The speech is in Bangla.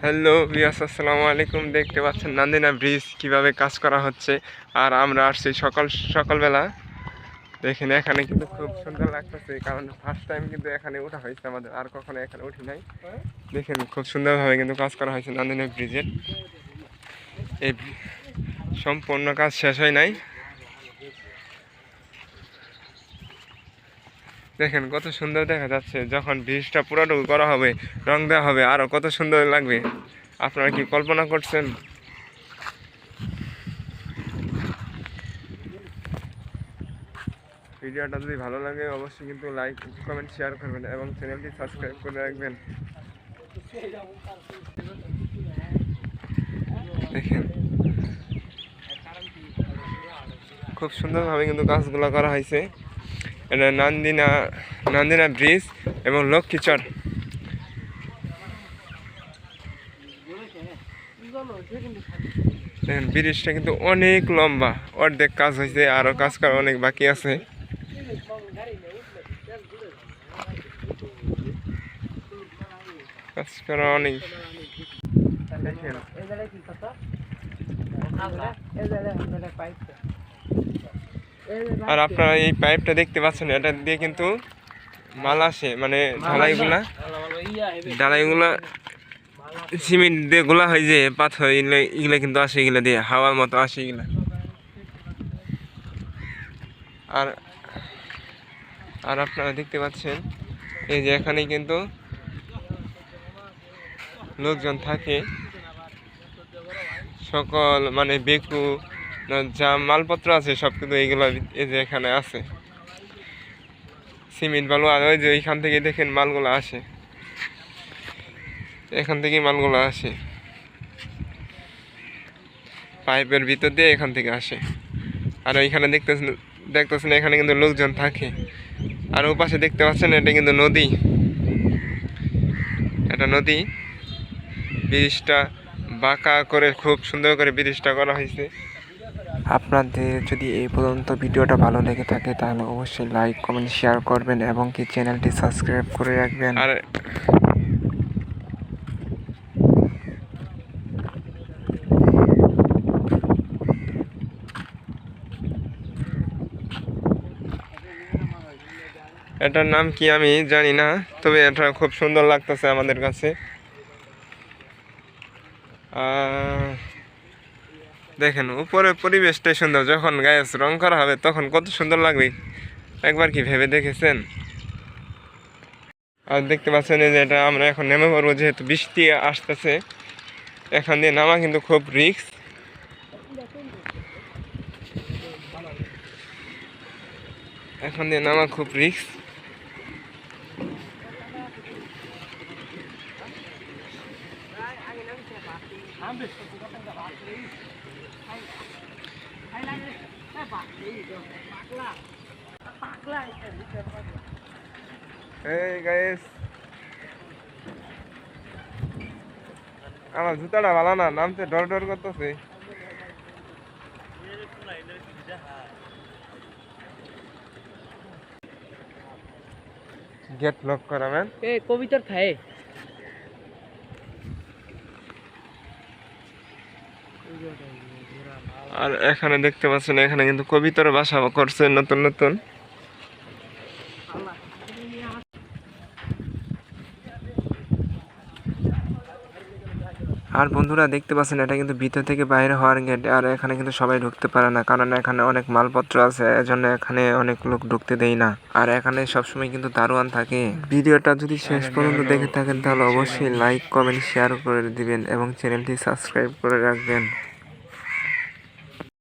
হ্যালো ভিউয়ার্স, আসসালামু আলাইকুম। দেখতে পাচ্ছেন নান্দিনা ব্রিজ কিভাবে কাজ করা হচ্ছে। আর আমরা আসছি সকালবেলা। দেখেন এখানে কিন্তু খুব সুন্দর লাগতেছে, কারণ ফার্স্ট টাইম কিন্তু এখানে ওঠা হয়েছে আমাদের, আর কখনো এখানে উঠি নাই। দেখেন খুব সুন্দরভাবে কিন্তু কাজ করা হয়েছে নান্দিনা ব্রিজের। এই সম্পূর্ণ কাজ শেষ হয় নাই। দেখেন কত সুন্দর দেখা যাচ্ছে। যখন ব্রিজটা পুরোটুকু করা হবে, রং দেওয়া হবে, আরও কত সুন্দর লাগবে আপনারা কি কল্পনা করছেন? ভিডিওটা যদি ভালো লাগে অবশ্যই কিন্তু লাইক, কমেন্ট, শেয়ার করবেন এবং চ্যানেলটি সাবস্ক্রাইব করে রাখবেন। দেখেন খুব সুন্দরভাবে কিন্তু কাজগুলো করা হয়েছে। এটা নান্দিনা ব্রিজ এবং লক্ষ্মীচর। দেখেন ব্রিজটা কিন্তু অনেক লম্বা, অর্ধেক কাজ হয়েছে, আরও কাজ করা অনেক বাকি আছে। কাজ করা অনেক। দেখেন আর আপনারা এই পাইপটা দেখতে পাচ্ছেন, এটা দিয়ে কিন্তু মাল আসে, মানে ঢালাইগুলা সিমেন্ট দিয়ে গোলা হয়, যে পাথর এগুলা কিন্তু আসে, এগুলা দিয়ে হাওয়ার মতো আসে এগুলা। আর আর আপনারা দেখতে পাচ্ছেন এই যে এখানে কিন্তু লোকজন থাকে, সকল মানে বেকু যা মালপত্র আছে সব কিন্তু এইগুলো এই যে এখানে আছে, সিমেন্ট বালু। আর ওই যে এইখান থেকে দেখেন মালগুলো আসে, এখান থেকে মালগুলো আসে পাইপের ভিতর দিয়ে, এখান থেকে আসে। আর এইখানে দেখতেছেন এখানে কিন্তু লোকজন থাকে। আর ও পাশে দেখতে পাচ্ছেন এটা কিন্তু নদী, এটা নদী। ব্রিজটা বাঁকা করে খুব সুন্দর করে ব্রিজটা করা হয়েছে। আপনাদের যদি এই পর্যন্ত ভিডিওটা ভালো লেগে থাকে তাহলে অবশ্যই লাইক, কমেন্ট, শেয়ার করবেন এবং কি চ্যানেলটি সাবস্ক্রাইব করে রাখবেন। আর এটার নাম কি আমি জানি না, তবে এটা খুব সুন্দর লাগতেছে আমাদের কাছে। দেখেন উপরে পরিবেশটাই সুন্দর, যখন গায়ে রং করা হবে তখন কত সুন্দর লাগবে, একবার কি ভেবে দেখেছেন? আর দেখতে পাচ্ছেন যে এটা আমরা এখন নেমে পড়বো, যেহেতু বৃষ্টি আসতেছে। এখান দিয়ে নামা কিন্তু খুব রিস্ক। এখান দিয়ে নামা খুব রিস্ক। এই গাইস, আমার জুতাটা ভালো না, নামতে ডর ডর করতেছে। গেট লক করা ম্যান। এ কবিতার খায় আর এখানে দেখতে পাচ্ছেন এখানে কিন্তু কবিতার বাসা করছে নতুন নতুন। আর বন্ধুরা দেখতে পাচ্ছেন এটা কিন্তু ভিতর থেকে বাইরে হওয়ার গেট। আর এখানে কিন্তু সবাই ঢুকতে পারে না, কারণ এখানে অনেক মালপত্র আছে, এজন্য এখানে অনেক লোক ঢুকতে দেয় না। আর এখানে সবসময় কিন্তু দারোয়ান থাকে। ভিডিওটা যদি শেষ পর্যন্ত দেখে থাকেন তাহলে অবশ্যই লাইক, কমেন্ট, শেয়ার করে দিবেন এবং চ্যানেলটি সাবস্ক্রাইব করে রাখবেন।